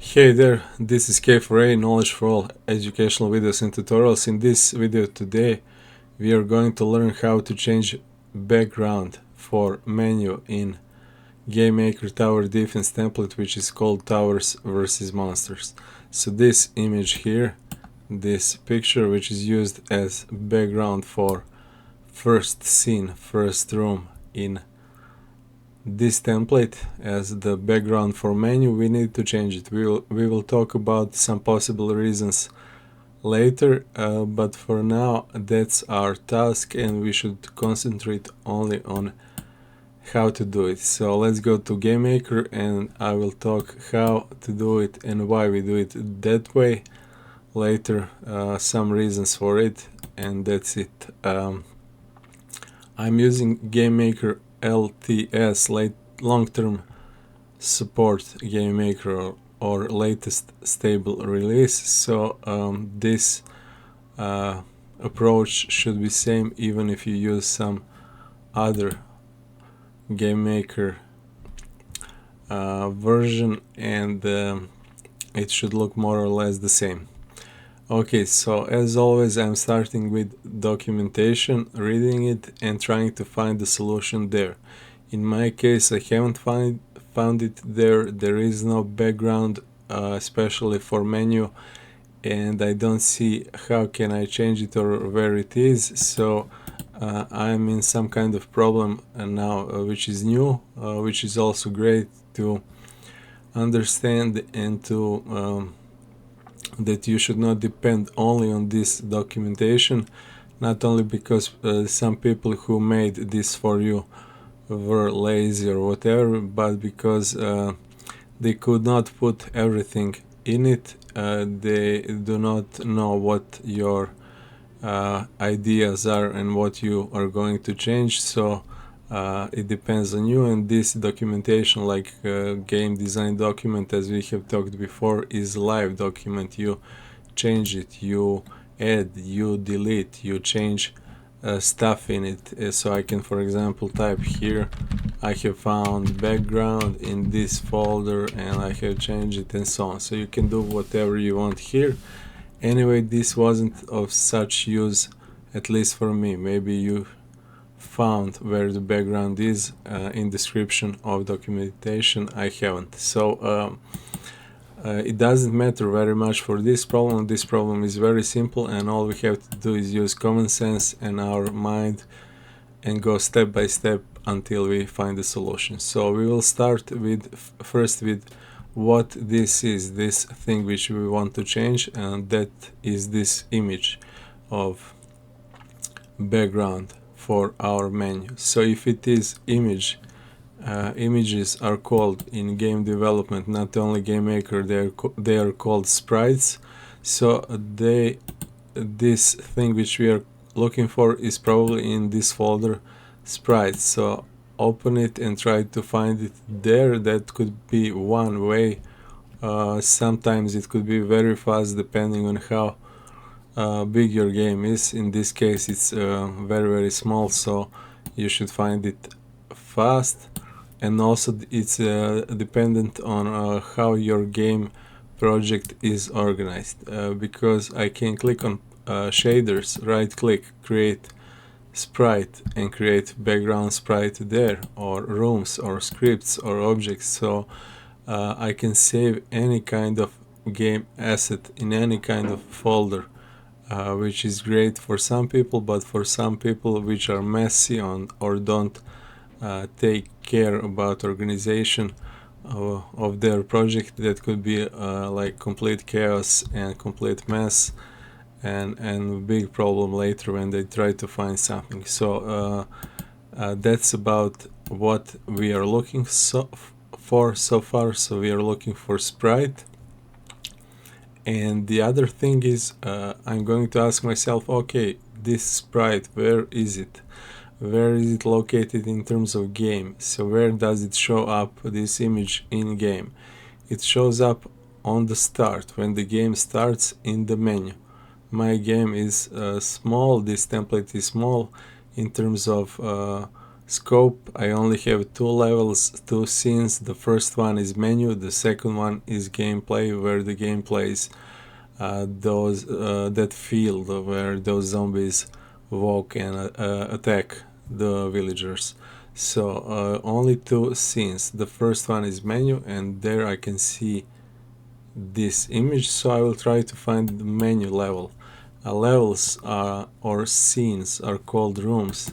Hey there, this is K4A, Knowledge for All, educational videos and tutorials. In this video today, we are going to learn how to change background for menu in GameMaker Tower Defense template, which is called Towers versus Monsters. So this image here, this picture, which is used as background for first scene, first room in this template as the background for menu, we need to change it. We will talk about some possible reasons later, but for now that's our task and we should concentrate only on how to do it. So let's go to GameMaker and I will talk how to do it and why we do it that way later, some reasons for it, and that's it. I'm using GameMaker LTS, long-term support GameMaker, or latest stable release. So this approach should be same even if you use some other GameMaker version, and it should look more or less the same. Okay, so as always, I'm starting with documentation, reading it and trying to find the solution there. In my case, I haven't found it there. There is no background, especially for menu, and I don't see how can I change it or where it is. So I'm in some kind of problem now, which is new, which is also great to understand, and to that you should not depend only on this documentation, not only because some people who made this for you were lazy or whatever, but because they could not put everything in it. They do not know what your ideas are and what you are going to change, so it depends on you. And this documentation, like game design document, as we have talked before, is live document. You change it, you add, you delete, you change stuff in it. So I can, for example, type here, I have found background in this folder and I have changed it, and so on. So you can do whatever you want here. Anyway, this wasn't of such use, at least for me. Maybe you found where the background is in description of documentation. I haven't. So it doesn't matter very much for this problem. This problem is very simple, and all we have to do is use common sense and our mind and go step by step until we find the solution. So we will start with first with what this is, this thing which we want to change, and that is this image of background for our menu. So if it is image, images are called in game development, not only GameMaker, they are called sprites. So this thing which we are looking for is probably in this folder, sprites. So open it and try to find it there. That could be one way. Sometimes it could be very fast depending on how big your game is. In this case it's very small, so you should find it fast. And also it's dependent on how your game project is organized, because I can click on shaders, right click, create sprite, and create background sprite there, or rooms or scripts or objects. So I can save any kind of game asset in any kind of folder, which is great for some people, but for some people which are messy on or don't take care about organization of their project, that could be like complete chaos and complete mess, and big problem later when they try to find something. So that's about what we are looking for so far. So we are looking for sprite. And the other thing is, I'm going to ask myself, okay, this sprite, where is it? Where is it located in terms of game? So where does it show up, this image in game? It shows up on the start, when the game starts in the menu. My game is small, this template is small in terms of Scope, I only have 2 levels, 2 scenes. The first one is menu, the second one is gameplay, where the gameplay is that field where those zombies walk and attack the villagers. So only 2 scenes. The first one is menu, and there I can see this image, so I will try to find the menu level. Levels or scenes are called rooms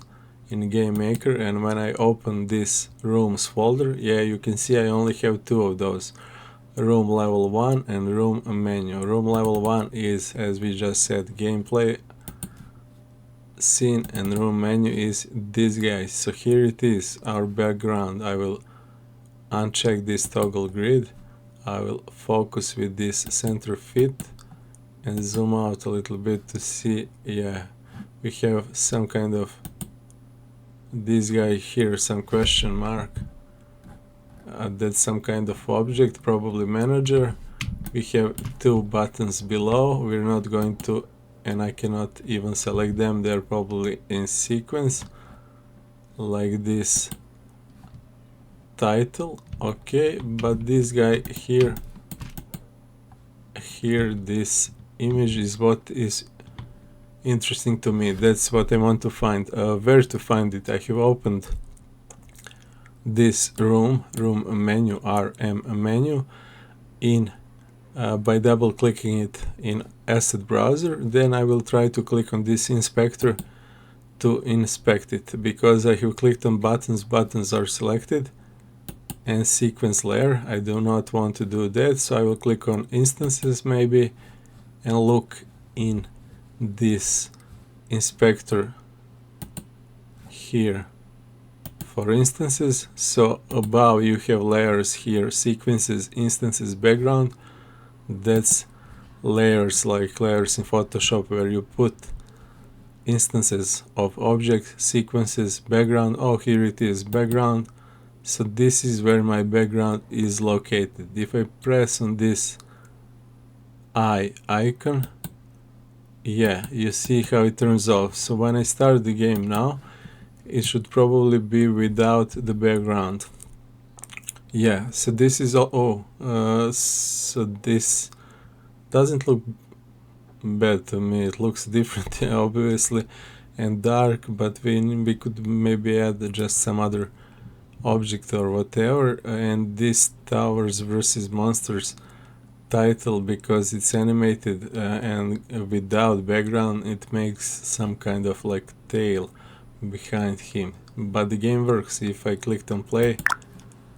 in GameMaker, and when I open this rooms folder, yeah, you can see I only have 2 of those. Room level 1 and room menu. Room level 1 is, as we just said, gameplay scene, and room menu is this guy. So here it is, our background. I will uncheck this toggle grid. I will focus with this center fit and zoom out a little bit to see, yeah, we have some kind of this guy here, some question mark. That's some kind of object, probably manager. We have 2 buttons below. We're not going to, and I cannot even select them. They're probably in sequence, like this title. Okay, but this guy here, this image is what is interesting to me. That's what I want to find. Where to find it? I have opened this room menu, RM menu, in by double clicking it in asset browser. Then I will try to click on this inspector to inspect it. Because I have clicked on buttons are selected, and sequence layer, I do not want to do that, so I will click on instances maybe and look in this inspector here for instances. So above you have layers here, sequences, instances, background. That's layers, like layers in Photoshop, where you put instances of objects, sequences, background. Oh, here it is, background. So this is where my background is located. If I press on this eye icon, yeah, you see how it turns off. So when I start the game now, it should probably be without the background. Yeah, so this is all. So this doesn't look bad to me. It looks different, obviously, and dark, but we could maybe add just some other object or whatever. And this Towers versus Monsters title, because it's animated and without background, it makes some kind of like tail behind him. But the game works. If I clicked on play,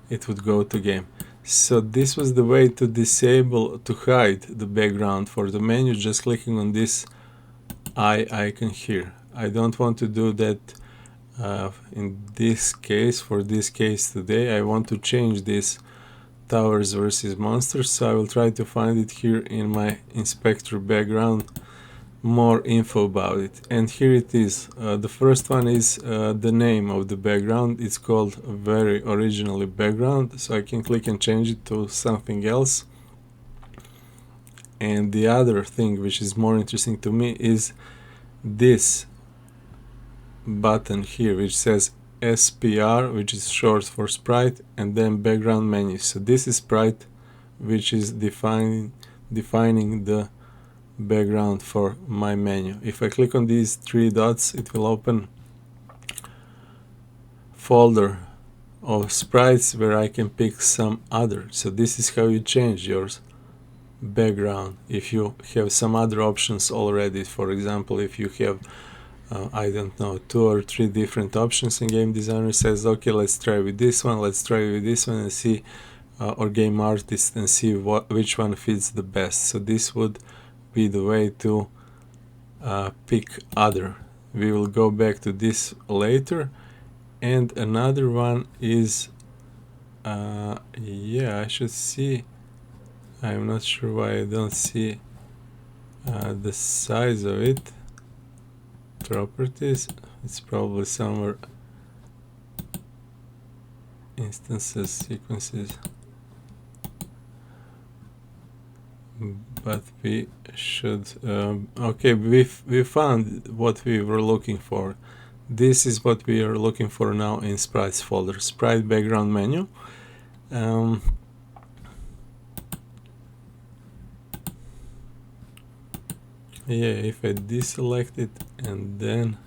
it would go to game. So this was the way to disable, to hide the background for the menu, just clicking on this eye icon here. I don't want to do that in this case. For this case today, I want to change this Towers versus Monsters, so I will try to find it here in my inspector background, more info about it. And here it is. The first one is the name of the background. It's called very originally background, so I can click and change it to something else. And the other thing which is more interesting to me is this button here, which says SPR, which is short for sprite, and then background menu. So this is sprite, which is defining the background for my menu. If I click on these 3 dots, it will open folder of sprites where I can pick some other. So this is how you change your background if you have some other options already. For example, if you have I don't know, 2 or 3 different options, and game designer says, okay, let's try with this one, let's try with this one, and see, or game artist, and see which one fits the best. So this would be the way to pick other. We will go back to this later. And another one is, yeah, I should see, I'm not sure why I don't see the size of it. Properties, it's probably somewhere, instances, sequences, but we should okay, we found what we were looking for. this is what we are looking for now in sprites folder, sprite background menu. Yeah, if I deselect it and then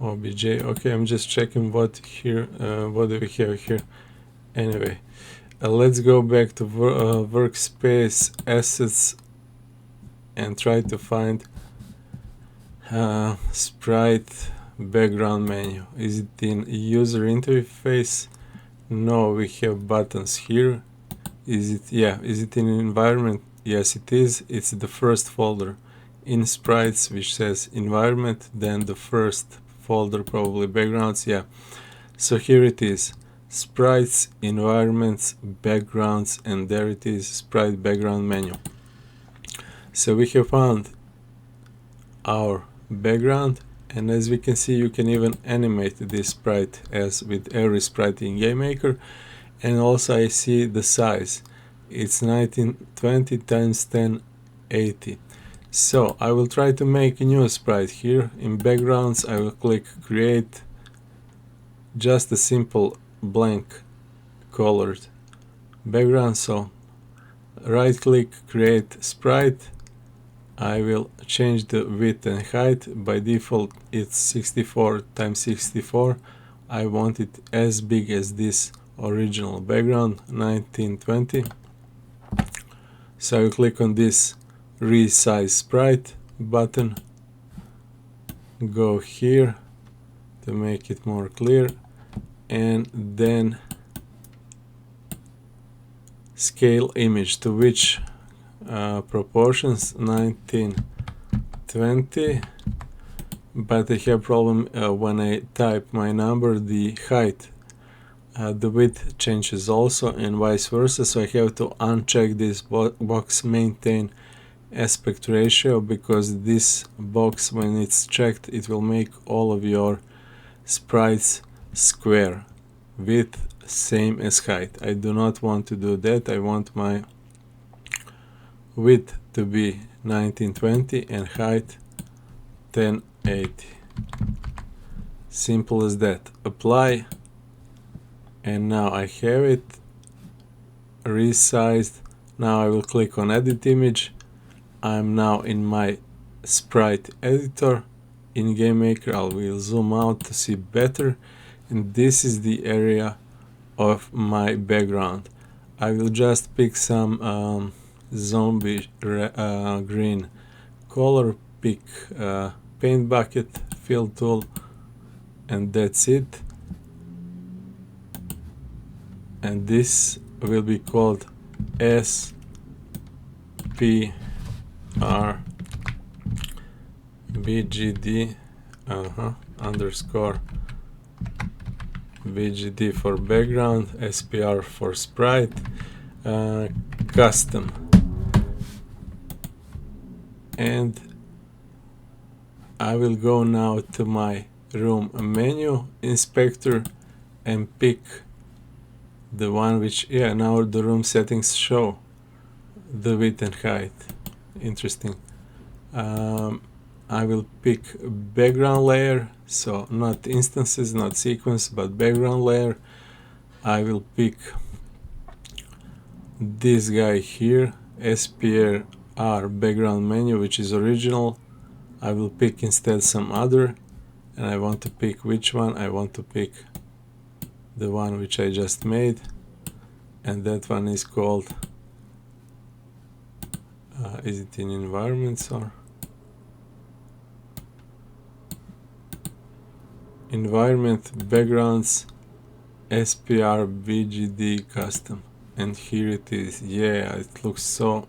obj, okay, I'm just checking what here, what do we have here. Anyway, let's go back to workspace assets and try to find sprite background menu. Is it in user interface? No, we have buttons here. Is it, yeah, is it in environment? Yes, it is. It's the first folder in sprites which says environment, then the first folder, probably backgrounds. Yeah, so here it is, sprites, environments, backgrounds, and there it is, sprite background menu. So we have found our background, and as we can see, you can even animate this sprite as with every sprite in GameMaker. And also I see the size, it's 1920 times 1080. So I will try to make a new sprite here. In backgrounds I will click create, just a simple blank colored background. So right click, create sprite. I will change the width and height. By default it's 64 times 64. I want it as big as this original background, 1920. So I click on this resize sprite button, go here to make it more clear, and then scale image to which proportions, 1920. But I have problem when I type my number, the height, the width changes also, and vice versa. So I have to uncheck this box, maintain aspect ratio, because this box, when it's checked, it will make all of your sprites square, width same as height. I do not want to do that. I want my width to be 1920 and height 1080. Simple as that. Apply, and now I have it resized. Now I will click on edit image. I'm now in my sprite editor in GameMaker. I will zoom out to see better, and this is the area of my background. I will just pick some zombie green color, pick paint bucket, fill tool, and that's it. And this will be called SPR BGD underscore BGD for background, SPR for sprite, custom. And I will go now to my room menu inspector and pick the one which, yeah, now the room settings show the width and height. Interesting. I will pick background layer, so not instances, not sequence, but background layer. I will pick this guy here, SPR background menu, which is original. I will pick instead some other, and I want to pick which one. I want to pick the one which I just made, and that one is called is it in environments or environment backgrounds, SPR BGD custom, and here it is. Yeah, it looks so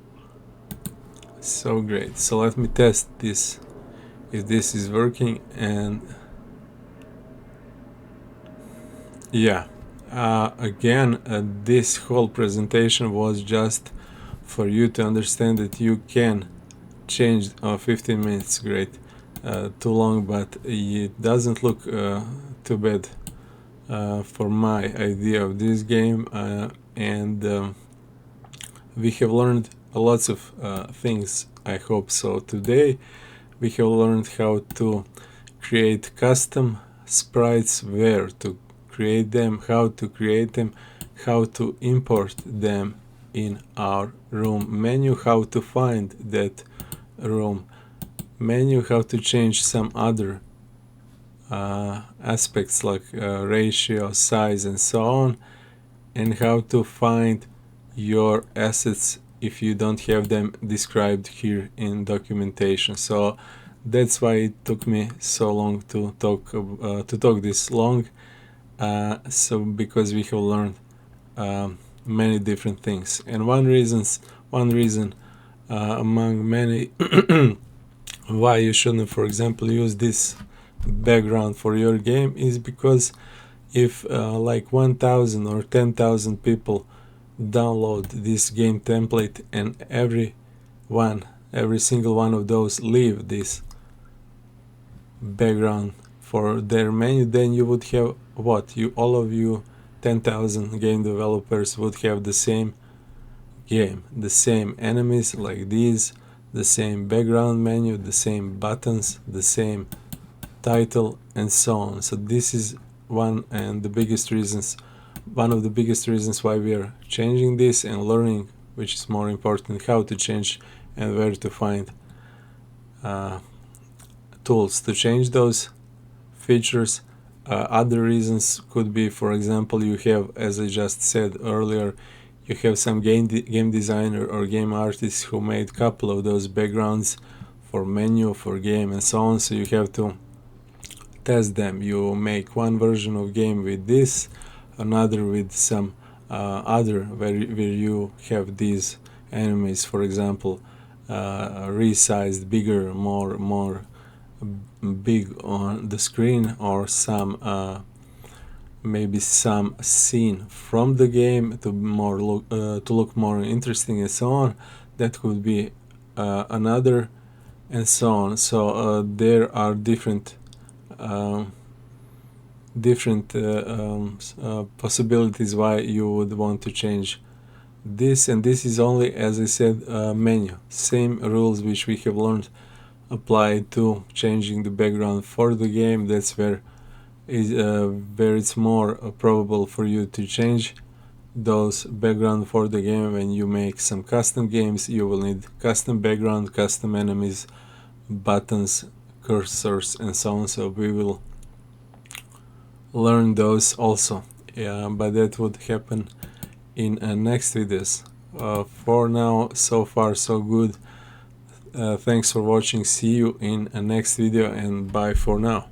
great. So let me test this, if this is working. And yeah, again, this whole presentation was just for you to understand that you can change 15 minutes, great, too long, but it doesn't look too bad for my idea of this game, and we have learned lots of things, I hope so. Today we have learned how to create custom sprites, where to create them, how to create them, how to import them in our room menu, how to find that room menu, how to change some other aspects like ratio, size, and so on, and how to find your assets if you don't have them described here in documentation. So that's why it took me so long to talk this long. So because we have learned many different things, and one reason among many why you shouldn't, for example, use this background for your game is because if like 1,000 or 10,000 people download this game template and every single one of those leave this background for their menu, then you would have what? All of you 10,000 game developers would have the same game, the same enemies like these, the same background menu, the same buttons, the same title, and so on. So this is one of the biggest reasons why we are changing this and learning, which is more important, how to change and where to find tools to change those features. Other reasons could be, for example, you have, as I just said earlier, you have some game designer or game artist who made a couple of those backgrounds for menu, for game, and so on. So you have to test them. You make one version of game with this, another with some other where you have these enemies, for example, resized, bigger, more big on the screen, or some maybe some scene from the game to look more interesting, and so on. That could be another, and so on. So there are different possibilities why you would want to change this, and this is only, as I said, menu. Same rules which we have learned apply to changing the background for the game. That's where it's more probable for you to change those background for the game. When you make some custom games, you will need custom background, custom enemies, buttons, cursors, and so on. So we will learn those also, but that would happen in next videos. For now, so far so good. Thanks for watching. See you in a next video, and bye for now.